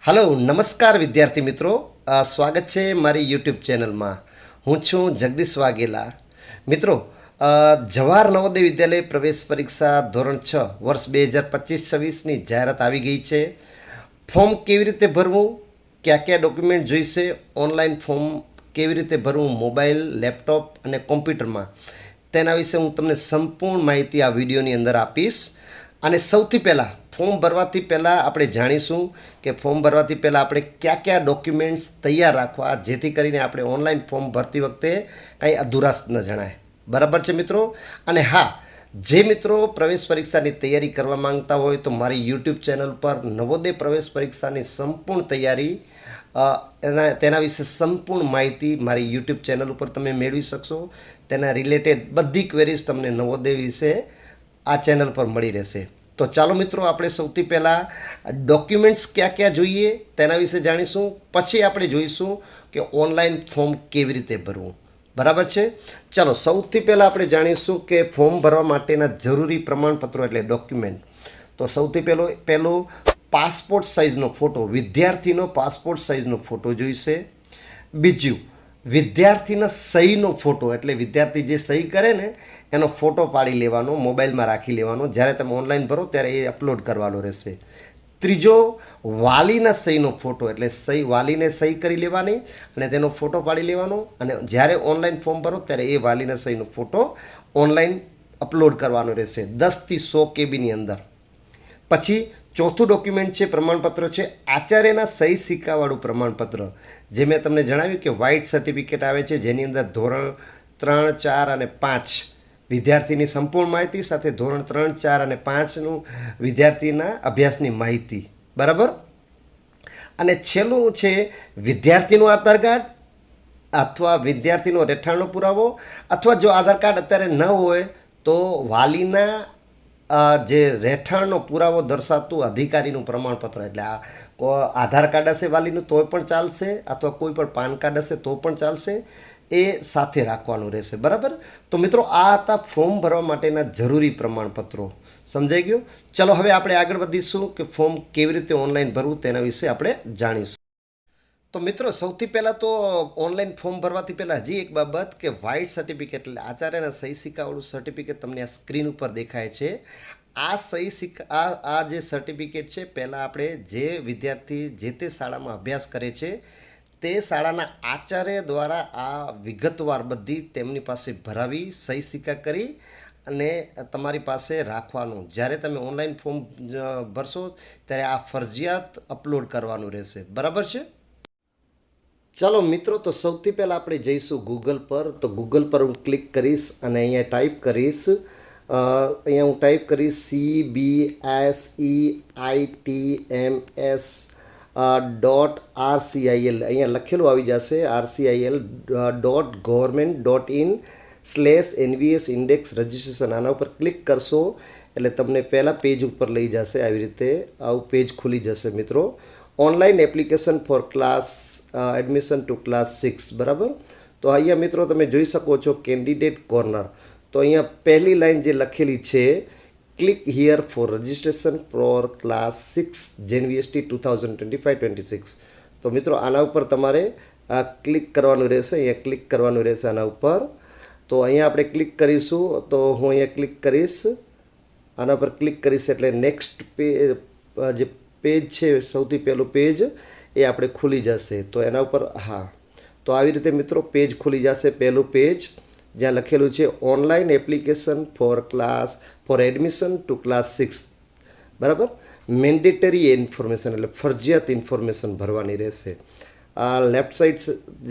Hello नमस्कार विद्यार्थी मित्रों स्वागत है मारी यूट्यूब चैनल में। हूँ छूँ जगदीश वाघेला। मित्रों जवाहर नवोदय विद्यालय प्रवेश परीक्षा धोरण 6 वर्ष 2025-26 ની જાહેરાત આવી ગઈ છે। ફોર્મ કેવી રીતે ભરવું, क्या क्या ડોક્યુમેન્ટ જોઈશે, ઓનલાઈન ફોર્મ કેવી રીતે ભરવું મોબાઈલ, લેપટોપ અને કોમ્પ્યુટરમાં, તેના વિશે હું તમને સંપૂર્ણ માહિતી આ વિડીયોની અંદર આપીશ। અને સૌથી પહેલાં ફોર્મ ભરવાથી પહેલાં આપણે જાણીશું કે ફોર્મ ભરવાથી પહેલાં આપણે क्या ડોક્યુમેન્ટ્સ તૈયાર રાખવા, જેથી કરીને આપણે ઓનલાઈન ફોર્મ ભરતી વખતે કંઈ અધુરાશ ન જણાય। બરાબર છે મિત્રો? અને હા, જે મિત્રો પ્રવેશ પરીક્ષાની તૈયારી કરવા માંગતા હોય તો મારી યુટ્યુબ ચેનલ પર નવોદય પ્રવેશ પરીક્ષાની સંપૂર્ણ તૈયારી તેના વિશે સંપૂર્ણ માહિતી મારી યુટ્યુબ ચેનલ ઉપર તમે મેળવી શકશો। તેના રિલેટેડ બધી ક્વેરીઝ તમને નવોદય વિશે આ ચેનલ પર મળી રહેશે। તો ચાલો મિત્રો, આપણે સૌથી પહેલાં ડોક્યુમેન્ટ્સ क्या જોઈએ તેના વિશે જાણીશું, પછી આપણે જોઈશું કે ઓનલાઈન ફોર્મ કેવી રીતે ભરવું। બરાબર છે? ચાલો સૌથી પહેલાં આપણે જાણીશું કે ફોર્મ ભરવા માટેના જરૂરી પ્રમાણપત્રો એટલે ડોક્યુમેન્ટ। તો સૌથી પહેલો પાસપોર્ટ સાઇઝનો ફોટો, વિદ્યાર્થીનો પાસપોર્ટ સાઇઝનો ફોટો જોઈશે। બીજું વિદ્યાર્થીના સહીનો ફોટો, એટલે વિદ્યાર્થી જે સહી કરે ને એનો ફોટો પાડી લેવાનો, મોબાઈલમાં રાખી લેવાનો, જ્યારે તમે ઓનલાઈન ભરો ત્યારે એ અપલોડ કરવાનો રહેશે। ત્રીજો વાલીના સહીનો ફોટો, એટલે વાલીને સહી કરી લેવાની અને તેનો ફોટો પાડી લેવાનો, અને જ્યારે ઓનલાઈન ફોર્મ ભરો ત્યારે એ વાલીના સહીનો ફોટો ઓનલાઈન અપલોડ કરવાનો રહેશે 10 થી 100 કેબીની અંદર। પછી ચોથું ડોક્યુમેન્ટ છે, પ્રમાણપત્ર છે આચાર્યના સહી સિક્કાવાળું પ્રમાણપત્ર, જે મેં તમને જણાવ્યું કે વ્હાઇટ સર્ટિફિકેટ આવે છે, જેની અંદર ધોરણ 3, 4 અને 5 વિદ્યાર્થીની સંપૂર્ણ માહિતી સાથે ધોરણ 3, 4 અને 5નું વિદ્યાર્થીના અભ્યાસની માહિતી। બરાબર? અને છેલ્લું છે વિદ્યાર્થીનું આધાર કાર્ડ અથવા વિદ્યાર્થીનો રહેઠાણનો પુરાવો, અથવા જો આધાર કાર્ડ અત્યારે ન હોય તો વાલીના જે રહેઠાણનો પુરાવો દર્શાવતું અધિકારીનું પ્રમાણપત્ર, એટલે આધાર કાર્ડ હશે વાલીનું તોય પણ ચાલશે, અથવા કોઈ પણ પાન કાર્ડ હશે તો પણ ચાલશે, એ સાથે રાખવાનું રહેશે। બરાબર? તો મિત્રો આ હતા ફોર્મ ભરવા માટેના જરૂરી પ્રમાણપત્રો। સમજાઈ ગયું? ચલો હવે આપણે આગળ વધીશું કે ફોર્મ કેવી રીતે ઓનલાઈન ભરવું તેના વિશે આપણે જાણીશું। તો મિત્રો સૌથી પહેલાં તો ઓનલાઈન ફોર્મ ભરવાથી પહેલાં હજી એક બાબત કે વ્હાઇટ સર્ટિફિકેટ, એટલે આચાર્યના સહી સિક્કાવાળું સર્ટિફિકેટ તમને આ સ્ક્રીન ઉપર દેખાય છે। આ સહી સિક્કા આ જે સર્ટિફિકેટ છે, પહેલાં આપણે જે વિદ્યાર્થી જે તે શાળામાં અભ્યાસ કરે છે તે શાળાના આચાર્ય દ્વારા આ વિગતવાર બધી તેમની પાસે ભરાવી સહી સિક્કા કરી અને તમારી પાસે રાખવાનું। જ્યારે તમે ઓનલાઈન ફોર્મ ભરશો ત્યારે આ ફરજિયાત અપલોડ કરવાનું રહેશે। બરાબર છે? ચાલો મિત્રો, તો સૌથી પહેલાં આપણે જઈશું ગૂગલ પર। તો ગૂગલ પર હું ક્લિક કરીશ અને અહીંયા ટાઈપ કરીશ CBSEITMS.RCIL, અહીંયા લખેલું આવી જશે RCIL.government.in/NVS ઇન્ડેક્સ રજિસ્ટ્રેશન। આના ઉપર ક્લિક કરશો એટલે તમને પહેલાં પેજ ઉપર લઈ જશે। આવી રીતે આવું પેજ ખુલી જશે મિત્રો। Online application for class admission to class 6। બરાબર? તો અહીંયા મિત્રો તમે જોઈ શકો છો કેન્ડિડેટ કોર્નર। તો અહીંયા પહેલી લાઈન જે લખેલી છે, click here for registration four class 6 JNVST 2025-26। તો મિત્રો આના ઉપર તમારે ક્લિક કરવાનું રહેશે, અહીંયા ક્લિક કરવાનું રહેશે આના ઉપર। તો અહીંયા આપણે ક્લિક કરીશું, તો હું અહીંયા ક્લિક કરીશ, આના પર ક્લિક કરીશ એટલે નેક્સ્ટ જે પેજ છે, સૌથી પહેલું પેજ એ આપણે ખુલી જશે। તો એના ઉપર તો આવી રીતે મિત્રો પેજ ખુલી જશે, પહેલું પેજ જ્યાં લખેલું છે online application four admission to class 6। બરાબર? મેન્ડેટરી ઇન્ફોર્મેશન, એટલે ફરજિયાત ઇન્ફોર્મેશન ભરવાની રહેશે। આ લેફ્ટ સાઈડ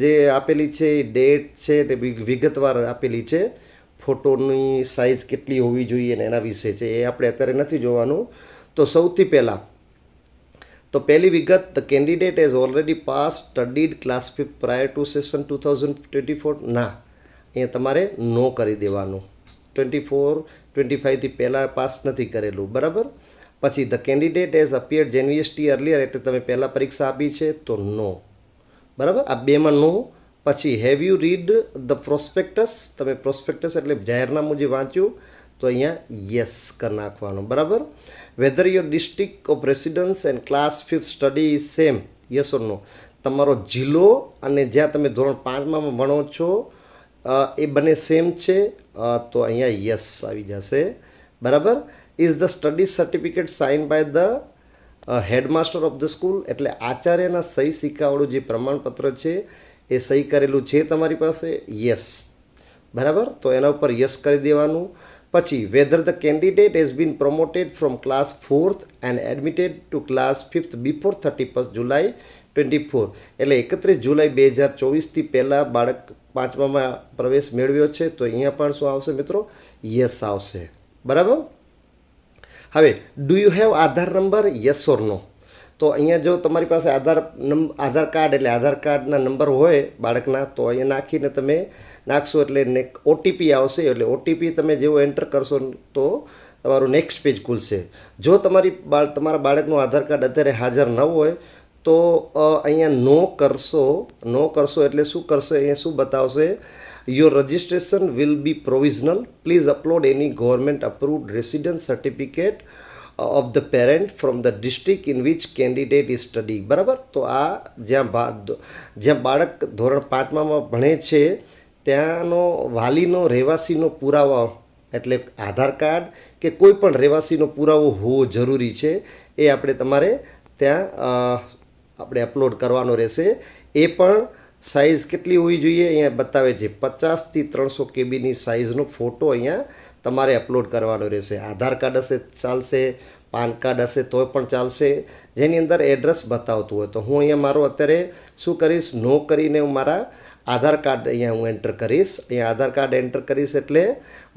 જે આપેલી છે એ ડેટ છે તે વિગતવાર આપેલી છે, ફોટોની સાઇઝ કેટલી હોવી જોઈએ ને એના વિશે છે, એ આપણે અત્યારે નથી જોવાનું। તો સૌથી પહેલાં તો પહેલી વિગત, the candidate has already pass studied class 5 prior to session 2024। ના, અહીંયા તમારે નો કરી દેવાનું, 24-25થી પહેલાં પાસ નથી કરેલું। બરાબર? પછી the candidate has appeared JNVST earlier, એટલે તમે પહેલાં પરીક્ષા આપી છે તો નો। બરાબર? આ બેમાં નો। પછી have you read the prospectus, તમે પ્રોસ્પેક્ટસ એટલે જાહેરનામું જે વાંચ્યું તો અહીંયા યસ કરી નાખવાનું। બરાબર? Whether your district of residence and class 5th study is same, yes or no. તમારો જિલ્લો અને જ્યાં તમે ધોરણ 5માં ભણો છો એ બંને સેમ છે, તો અહીંયા યસ આવી જશે. બરાબર. Is the study certificate sign by the headmaster of the school, એટલે આચાર્યના સહી સિક્કાવાળું જે પ્રમાણપત્ર છે એ સહી કરેલું છે તમારી પાસે, યસ. બરાબર. તો એના ઉપર યસ કરી દેવાનું. પછી whether the candidate has been promoted from class 4th and admitted to class 5th before 31st July 24, એટલે 31 જુલાઈ 2024થી પહેલાં બાળક 5મામાં પ્રવેશ મેળવ્યો છે, તો અહીંયા પણ શું આવશે મિત્રો? યસ આવશે. બરાબર. હવે do you have Aadhaar number, yes or no. તો અહીંયા જો તમારી પાસે આધાર કાર્ડ એટલે આધાર કાર્ડના નંબર હોય બાળકના, તો અહીંયા નાખીને તમે નાખશો એટલે ઓટીપી આવશે, એટલે ઓટીપી તમે જેવો એન્ટર કરશો તો તમારું નેક્સ્ટ પેજ ખુલશે. જો તમારા બાળકનું આધાર કાર્ડ અત્યારે હાજર ન હોય તો અહીંયા નો કરશો એટલે શું કરશે? અહીંયા શું બતાવશે? Your registration will be provisional, please upload any government approved residence certificate of the parent from the district in which candidate is study. બરાબર. તો આ જ્યાં બાળક ધોરણ 5માં ભણે છે ત્યાંનો વાલીનો રહેવાસીનો પુરાવો, એટલે આધાર કાર્ડ કે કોઈ પણ રહેવાસીનો પુરાવો હોવો જરૂરી છે, એ તમારે ત્યાં આપણે અપલોડ કરવાનો રહેશે. એ પણ સાઇઝ કેટલી હોવી જોઈએ અહીંયા બતાવે છે, 50 થી 300 KBની સાઇઝનો ફોટો અહીંયા તમારે અપલોડ કરવાનો રહેશે. આધાર કાર્ડ હશે ચાલશે, પાન કાર્ડ હશે તો પણ ચાલશે, જેની અંદર એડ્રેસ બતાવતું હોય. તો હું અહીંયા મારો અત્યારે શું કરીશ? નો કરીને હું મારા આધાર કાર્ડ અહીંયા હું એન્ટર કરીશ. અહીંયા આધાર કાર્ડ એન્ટર કરીશ એટલે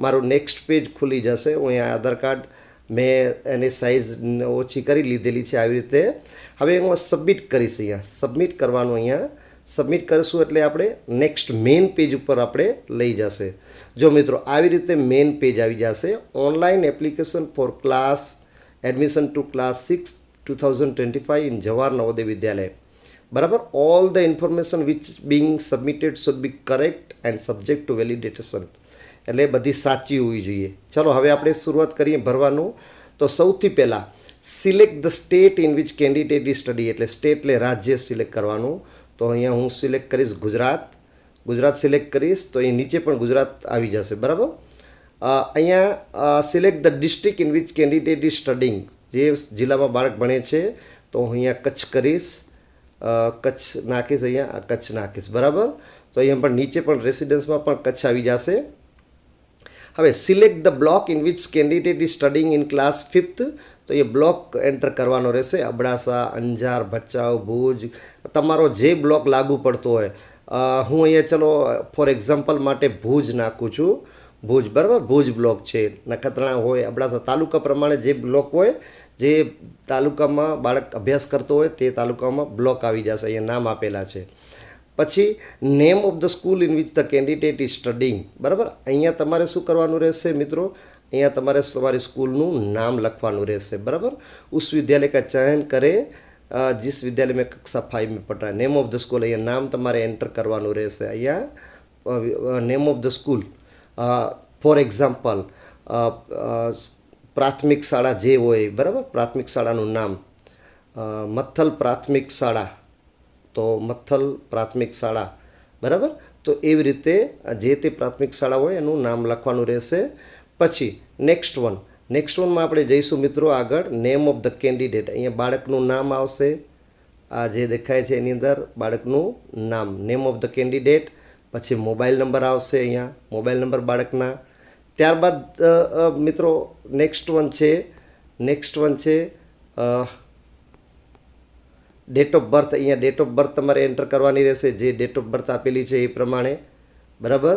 મારું નેક્સ્ટ પેજ ખુલી જશે. હું અહીંયા આધાર કાર્ડ મેં એની સાઇઝ ઓછી કરી લીધેલી છે આવી રીતે. હવે હું સબમિટ કરીશ. અહીંયા સબમિટ કરવાનું, અહીંયા સબમિટ કરીશું એટલે આપણે નેક્સ્ટ મેઇન પેજ ઉપર આપણે લઈ જશે. જો મિત્રો આવી રીતે મેઇન પેજ આવી જશે. Online application for class admission to class 6 2025 in Jawahar Navodaya Vidyalaya. બરાબર. All the information which being submitted should be correct and subject to validation, એટલે બધી સાચી હોવી જોઈએ. ચલો હવે આપણે શરૂઆત કરીએ ભરવાનું. તો સૌથી પહેલાં select the state in which candidate is study, એટલે સ્ટેટ એટલે રાજ્ય સિલેક્ટ કરવાનું. તો અહીંયા હું સિલેક્ટ કરીશ ગુજરાત સિલેક્ટ કરીશ, તો અહીં નીચે પણ ગુજરાત આવી જશે. બરાબર. અહીંયા select the district in which candidate is studying, જે જિલ્લામાં બાળક ભણે છે, તો હું અહીંયા કચ્છ કરીશ, કચ્છ નાખીશ, અહીંયા કચ્છ નાખીશ. બરાબર. તો અહીંયા પણ નીચે પણ રેસિડન્સમાં પણ કચ્છ આવી જશે. હવે select the block in which candidate is studying in class 5th, તો એ બ્લોક એન્ટર કરવાનો રહેશે. અબડાસા, અંજાર, ભચાઉ, ભુજ, તમારો જે બ્લોક લાગુ પડતો હોય. હું અહીંયા ચલો ફોર એક્ઝામ્પલ માટે ભુજ નાખું છું, ભુજ. બરાબર. ભુજ બ્લોક છે. નખત્રાણા હોય, અબડાસા, તાલુકા પ્રમાણે જે બ્લોક હોય, જે તાલુકામાં બાળક અભ્યાસ કરતો હોય તે તાલુકામાં બ્લોક આવી જશે. અહીંયા નામ આપેલા છે. પછી name of the school in which the candidate is studying. બરાબર. અહીંયા તમારે શું કરવાનું રહેશે મિત્રો? અહીંયા તમારે તમારી સ્કૂલનું નામ લખવાનું રહેશે. બરાબર. ઉસ વિદ્યાલય કા ચયન કરે जिस विद्यालय में कक्षा 5 में पढ़ रहा है, नेम ऑफ द स्कूल, અહીંયા નામ તમારે એન્ટર કરવાનું રહેશે. અહીંયા name of the school, for example પ્રાથમિક શાળા જે હોય, બરાબર, પ્રાથમિક શાળાનું નામ મથલ પ્રાથમિક શાળા, તો મથલ પ્રાથમિક શાળા. બરાબર. તો એવી રીતે જે તે પ્રાથમિક શાળા હોય એનું નામ લખવાનું રહેશે. પછી નેક્સ્ટ વનમાં આપણે જઈશું મિત્રો આગળ. નેમ ઓફ ધ કેન્ડિડેટ, અહીંયા બાળકનું નામ આવશે. આ જે દેખાય છે એની અંદર બાળકનું નામ, નેમ ઓફ ધ કેન્ડિડેટ. પછી મોબાઈલ નંબર આવશે, અહીંયા મોબાઈલ નંબર બાળકના. ત્યારબાદ મિત્રો નેક્સ્ટ વન છે ડેટ ઓફ બર્થ. અહીંયા ડેટ ઓફ બર્થ તમારે એન્ટર કરવાની રહેશે, જે ડેટ ઓફ બર્થ આપેલી છે એ પ્રમાણે. બરાબર.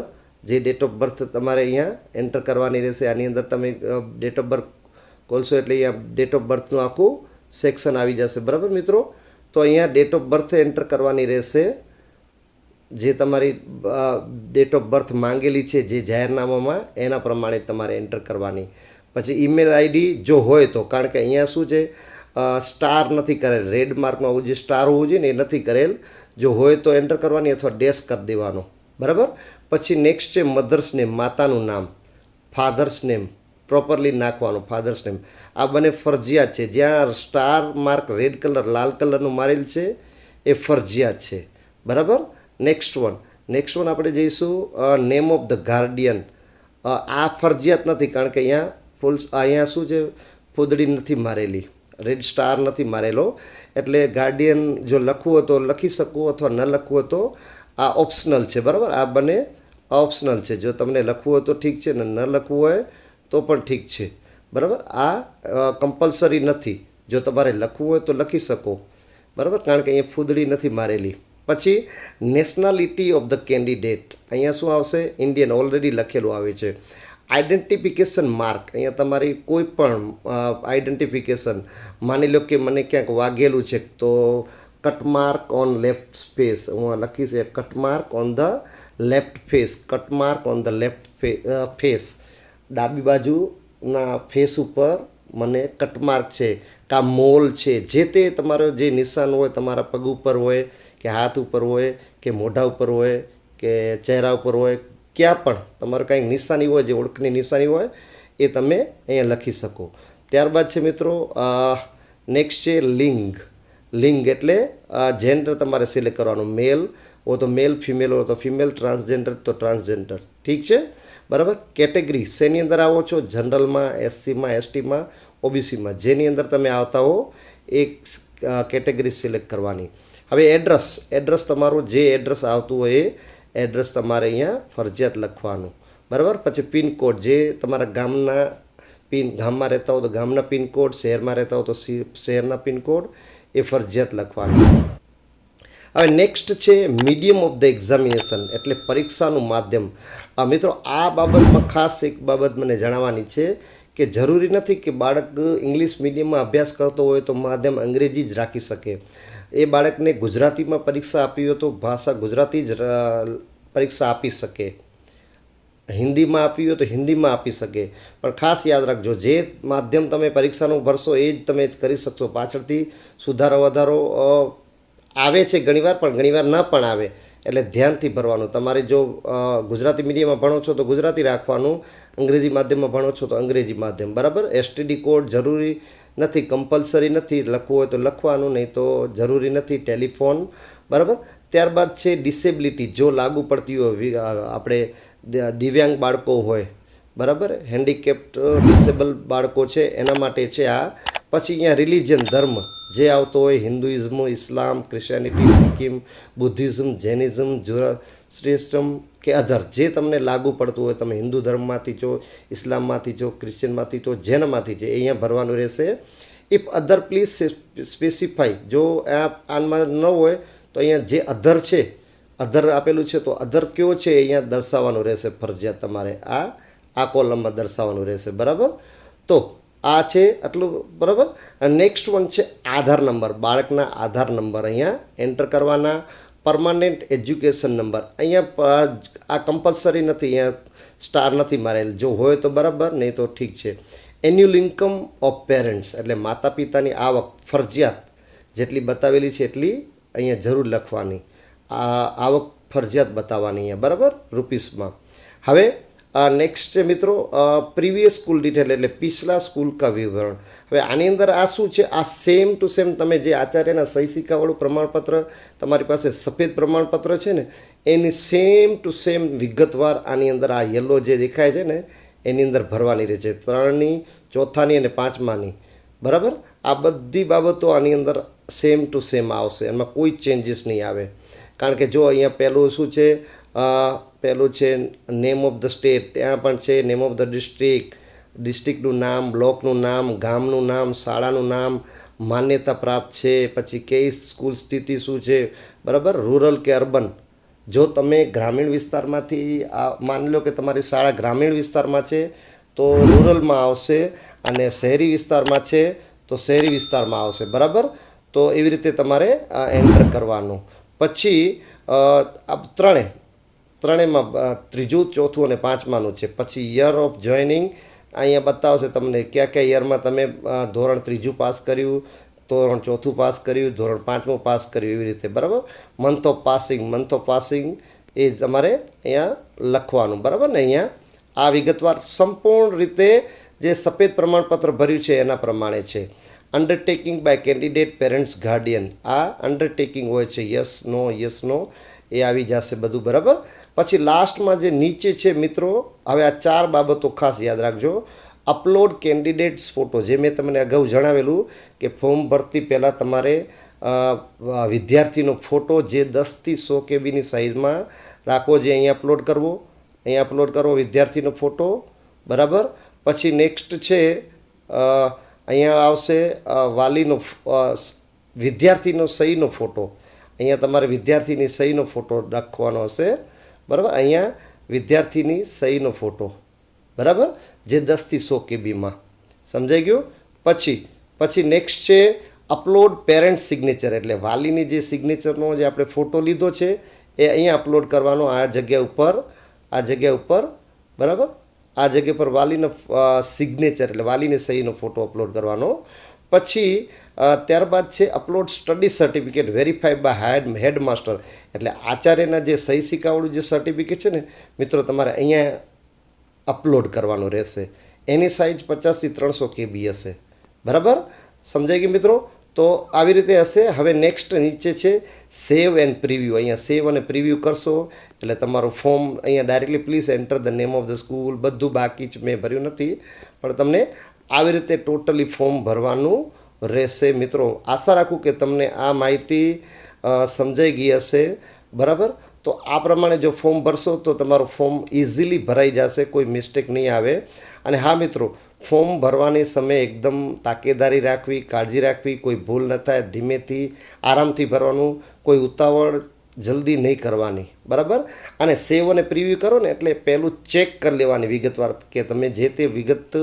જે ડેટ ઓફ બર્થ તમારે અહીંયા એન્ટર કરવાની રહેશે. આની અંદર તમે ડેટ ઓફ બર્થ ખોલશો એટલે અહીંયા ડેટ ઓફ બર્થનું આખું સેક્શન આવી જશે. બરાબર મિત્રો. તો અહીંયા ડેટ ઓફ બર્થ એન્ટર કરવાની રહેશે, જે તમારી ડેટ ઓફ બર્થ માંગેલી છે જે જાહેરનામામાં, એના પ્રમાણે તમારે એન્ટર કરવાની. પછી ઈમેલ આઈડી જો હોય તો, કારણ કે અહીંયા શું છે સ્ટાર નથી કરેલ, રેડ માર્કમાં જે સ્ટાર હોવું જોઈએ ને એ નથી કરેલ. જો હોય તો એન્ટર કરવાની અથવા ડેશ કરી દેવાનો. બરાબર. પછી નેક્સ્ટ છે મધર્સ નેમ, માતાનું નામ, ફાધર્સ નેમ. પ્રોપરલી નાખવાનું ફાધર્સ નેમ. આ બંને ફરજિયાત છે. જ્યાં સ્ટાર માર્ક રેડ કલર લાલ કલરનું મારેલ છે એ ફરજિયાત છે. બરાબર. નેક્સ્ટ વન આપણે જઈશું નેમ ઓફ ધ ગાર્ડિયન. આ ફરજિયાત નથી કારણ કે અહીંયા શું છે, ફૂદડી નથી મારેલી, રેડ સ્ટાર નથી મારેલો, એટલે ગાર્ડિયન જો લખવું હોય તો લખી શકું અથવા ન લખવું હોય તો આ ઓપ્શનલ છે. બરાબર. આ બંને ઓપ્શનલ છે. જો તમને લખવું હોય તો ઠીક છે ને ન લખવું હોય તો પણ ઠીક છે. બરાબર. આ કમ્પલસરી નથી. જો તમારે લખવું હોય તો લખી શકો. બરાબર. કારણ કે અહીંયા ફૂદડી નથી મારેલી. પછી નેશનાલિટી ઓફ ધ કેન્ડિડેટ. અહીંયા શું આવશે? ઇન્ડિયન ઓલરેડી લખેલું આવે છે. Identification mark. અહીંયા તમારી કોઈ પણ આઈડેન્ટિફિકેશન, માની લો કે મને ક્યાંક વાગેલું છે તો cut mark on left face. હું લખીશ cut mark on the left face. Cut mark on the left face. ડાબી બાજુના ફેસ ઉપર મને કટમાર્ક છે, કા મોલ છે, જે તે તમારો જે નિશાન હોય, તમારા પગ ઉપર હોય કે હાથ ઉપર હોય કે મોઢા ઉપર હોય કે ચહેરા ઉપર હોય, ક્યાં પણ તમારું કંઈક નિશાની હોય, જે ઓળખની નિશાની હોય એ તમે અહીંયા લખી શકો. ત્યારબાદ છે મિત્રો નેક્સ્ટ છે લિંગ. લિંગ એટલે જેન્ડર તમારે સિલેક્ટ કરવાનું. મેલ હોય તો મેલ, ફિમેલ હોય તો ફિમેલ, ટ્રાન્સજેન્ડર તો ટ્રાન્સજેન્ડર. ઠીક છે. બરાબર. કેટેગરી શેની અંદર આવો છો? જનરલમાં, એસસીમાં, એસટીમાં, ઓબીસીમાં, જેની અંદર તમે આવતા હો એ કેટેગરી સિલેક્ટ કરવાની. હવે એડ્રેસ તમારું જે એડ્રેસ આવતું હોય એ એડ્રેસ તમારે અહીંયા ફરજિયાત લખવાનું. બરાબર. પછી પિનકોડ, જે તમારા ગામમાં રહેતા હો તો ગામના પિનકોડ, શહેરમાં રહેતા હો તો શહેરના પિનકોડ એ ફરજિયાત લખવાનું. હવે નેક્સ્ટ છે મીડિયમ ઓફ ધ એક્ઝામિનેશન, એટલે પરીક્ષાનું માધ્યમ. મિત્રો આ બાબતમાં ખાસ એક બાબત મને જણાવવાની છે કે જરૂરી નથી કે બાળક ઇંગ્લિશ મીડિયમમાં અભ્યાસ કરતો હોય તો માધ્યમ અંગ્રેજી જ રાખી શકે. એ બાળકને ગુજરાતીમાં પરીક્ષા આપી હોય તો ભાષા ગુજરાતી જ પરીક્ષા આપી શકે. હિન્દીમાં આપી હોય તો હિન્દીમાં આપી શકે. પણ ખાસ યાદ રાખજો, જે માધ્યમ તમે પરીક્ષાનું ભરશો એ જ તમે કરી શકશો. પાછળથી સુધારો વધારો આવે છે ઘણીવાર, પણ ઘણીવાર ન પણ આવે. એટલે ધ્યાનથી ભરવાનું. તમારે જો ગુજરાતી મીડિયમમાં ભણો છો તો ગુજરાતી રાખવાનું, અંગ્રેજી માધ્યમમાં ભણો છો તો અંગ્રેજી માધ્યમ. બરાબર. એસટીડી કોડ જરૂરી નથી, કમ્પલસરી નથી. લખવું હોય તો લખવાનું, નહીં તો જરૂરી નથી. ટેલિફોન. બરાબર. ત્યારબાદ છે ડિસેબિલિટી, જો લાગુ પડતી હોય, આપણે દિવ્યાંગ બાળકો હોય, બરાબર, હેન્ડીકેપ્ડ ડિસેબલ બાળકો છે એના માટે છે આ. પછી અહીંયા રિલિજન, ધર્મ જે આવતો હોય, હિન્દુઇઝમ, ઇસ્લામ, ક્રિશ્ચિયાનિટી, સિક્કિમ, બુદ્ધિઝમ, જૈનિઝમ, ઝોરાસ્ટ્રિયનિઝમ કે અધર, જે તમને લાગુ પડતું હોય, તમે હિન્દુ ધર્મમાંથી છો, ઇસ્લામમાંથી છો, ક્રિશ્ચિયનમાંથી છો, જૈનમાંથી છે, એ અહીંયા ભરવાનું રહેશે. ઇફ અધર પ્લીઝ સ્પેસિફાઈ, જો આનમાં ન હોય તો અહીંયા જે અધર છે, અધર આપેલું છે તો અધર કયો છે અહીંયા દર્શાવવાનું રહેશે ફરજિયાત. તમારે આ કોલમમાં દર્શાવવાનું રહેશે. બરાબર. તો આ છે આટલું. બરાબર. નેક્સ્ટ વન છે આધાર નંબર. બાળકના આધાર નંબર અહીંયા એન્ટર કરવાના. પરમાનન્ટ એજ્યુકેશન નંબર, અહીંયા આ કમ્પલસરી નથી, અહીંયા સ્ટાર નથી મારેલ. જો હોય તો બરાબર, નહીં તો ઠીક છે. એન્યુઅલ ઇન્કમ ઓફ પેરેન્ટ્સ, એટલે માતા પિતાની આવક ફરજિયાત જેટલી બતાવેલી છે એટલી અહીંયા જરૂર લખવાની. આ આવક ફરજિયાત બતાવવાની અહીંયા. બરાબર. રૂપીસમાં. હવે નેક્સ્ટ છે મિત્રો પ્રીવિયસ સ્કૂલ ડિટેલ, એટલે પિછલા સ્કૂલ કા વિવરણ. હવે આની અંદર આ શું છે? આ સેમ ટુ સેમ તમે જે આચાર્યના સહી સિક્કાવાળું પ્રમાણપત્ર તમારી પાસે સફેદ પ્રમાણપત્ર છે ને, એની સેમ ટુ સેમ વિગતવાર આની અંદર આ યલો જે દેખાય છે ને એની અંદર ભરવાની રહે છે. 3ની, 4થાની અને 5માની. બરાબર. આ બધી બાબતો આની અંદર સેમ ટુ સેમ આવશે, એમાં કોઈ ચેન્જીસ નહીં આવે. કારણ કે જો અહીંયા પહેલું શું છે, પહેલું છે નેમ ઓફ ધ સ્ટેટ, ત્યાં પણ છે નેમ ઓફ ધ ડિસ્ટ્રિક્ટનું નામ, બ્લોકનું નામ, ગામનું નામ, શાળાનું નામ, માન્યતા પ્રાપ્ત છે. પછી કઈ સ્કૂલ સ્થિતિ શું છે, બરાબર, રૂરલ કે અર્બન. જો તમે ગ્રામીણ વિસ્તારમાંથી માની લો કે તમારી શાળા ગ્રામીણ વિસ્તારમાં છે તો રૂરલમાં આવશે, અને શહેરી વિસ્તારમાં છે તો શહેરી વિસ્તારમાં આવશે. બરાબર. તો એવી રીતે તમારે એન્ટર કરવાનું. પછી ત્રણેયમાં ત્રીજું, ચોથું અને 5માનું છે. પછી યર ઓફ જોઈનિંગ અહીંયા બતાવશે તમને કયા કયા યરમાં તમે ધોરણ 3 પાસ કર્યું, ધોરણ 4 પાસ કર્યું, ધોરણ 5 પાસ કર્યું, એવી રીતે. બરાબર. મંથ ઓફ પાસિંગ એ તમારે અહીંયા લખવાનું. બરાબર ને. અહીંયા આ વિગતવાર સંપૂર્ણ રીતે જે સફેદ પ્રમાણપત્ર ભર્યું છે એના પ્રમાણે છે. Undertaking by candidate parents guardian, આ અંડરટેકિંગ હોય છે, યસ નો એ આવી જશે બધું, બરાબર. પછી લાસ્ટમાં જે નીચે છે મિત્રો, હવે આ 4 બાબતો ખાસ યાદ રાખજો. અપલોડ કેન્ડિડેટ્સ ફોટો, જે મેં તમને અગાઉ જણાવેલું કે ફોર્મ ભરતી પહેલાં તમારે વિદ્યાર્થીનો ફોટો જે 10થી 100 કેબીની સાઇઝમાં રાખવો, જે અહીંયા અપલોડ કરવો વિદ્યાર્થીનો ફોટો, બરાબર. પછી નેક્સ્ટ છે અહીંયા આવશે વાલીનો વિદ્યાર્થીનો સહીનો ફોટો, અહીંયા તમારે વિદ્યાર્થીની સહીનો ફોટો રાખવાનો હશે, બરાબર. અહીંયા વિદ્યાર્થીની સહીનો ફોટો, બરાબર, જે 10થી 100 કેબીમાં, સમજાઈ ગયું. પછી નેક્સ્ટ છે અપલોડ પેરેન્ટ સિગ્નેચર, એટલે વાલીની જે સિગ્નેચરનો જે આપણે ફોટો લીધો છે એ અહીંયા અપલોડ કરવાનો, આ જગ્યા ઉપર, બરાબર. આ જગ્યા પર વાલીનો સિગ્નેચર એટલે વાલીની સહીનો ફોટો અપલોડ કરવાનો. પછી ત્યારબાદ છે upload study certificate verified by headmaster, એટલે આચાર્યના જે સહી સિક્કાવાળું જે સર્ટિફિકેટ છે ને મિત્રો, તમારે અહીંયા અપલોડ કરવાનું રહેશે. એની સાઇઝ 50થી 300 કેબી હશે, બરાબર. સમજાઈ ગયું મિત્રો? તો આવી રીતે હશે. હવે નેક્સ્ટ નીચે છે સેવ એન્ડ પ્રિવ્યૂ, અહીંયા સેવ અને પ્રિવ્યૂ કરશો એટલે તમારું ફોર્મ અહીંયા directly please enter the name of the school, બધું બાકી જ મેં ભર્યું નથી, પણ તમને આવી રીતે ટોટલી ફોર્મ ભરવાનું રહેશે મિત્રો. આશા રાખું કે તમને આ માહિતી સમજાઈ ગઈ હશે, બરાબર. તો આ પ્રમાણે જો ફોર્મ ભરશો તો તમારું ફોર્મ ઇઝીલી ભરાઈ જશે, કોઈ મિસ્ટેક નહીં આવે. અને હા મિત્રો, ફોર્મ ભરવાની સમયે એકદમ તાકેદારી રાખવી, કાળજી રાખવી, કોઈ ભૂલ ન થાય, ધીમેથી આરામથી ભરવાનું, કોઈ ઉતાવળ જલ્દી નહીં કરવાની, બરાબર. અને સેવ અને પ્રિવ્યૂ કરો ને એટલે પહેલું ચેક કરી લેવાની વિગતવાર કે તમે જે તે વિગત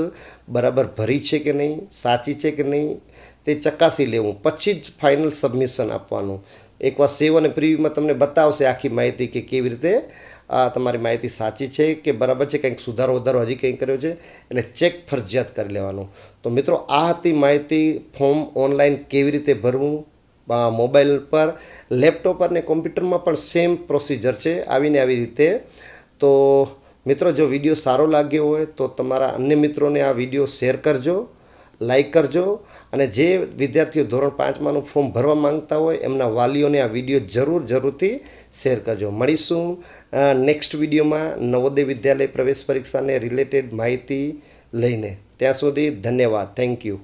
બરાબર ભરી છે કે નહીં, સાચી છે કે નહીં, તે ચકાસી લેવું, પછી જ ફાઇનલ સબમિશન આપવાનું. એકવાર સેવ અને પ્રિવ્યુમાં તમને બતાવશે આખી માહિતી કે કેવી રીતે તમારી માહિતી સાચી છે કે બરાબર છે, કંઈક સુધારો વધારો હજી કંઈક કર્યો છે, એટલે ચેક ફરજિયાત કરી લેવાનું. તો મિત્રો, આ હતી માહિતી ફોર્મ ઓનલાઈન કેવી રીતે ભરવું. મોબાઈલ પર, લેપટોપ અને કોમ્પ્યુટરમાં પણ સેમ પ્રોસિજર છે, આવીને આવી રીતે. તો મિત્રો, જો વિડીયો સારો લાગ્યો હોય તો તમારા અન્ય મિત્રોને આ વિડીયો શેર કરજો, લાઈક કરજો. અને જે વિદ્યાર્થીઓ ધોરણ 5માનું ફોર્મ ભરવા માંગતા હોય એમના વાલીઓને આ વિડીયો જરૂરથી શેર કરજો. મળીશું નેક્સ્ટ વિડીયોમાં નવોદય વિદ્યાલય પ્રવેશ પરીક્ષાને રિલેટેડ માહિતી લઈને. ત્યાં સુધી ધન્યવાદ. Thank you.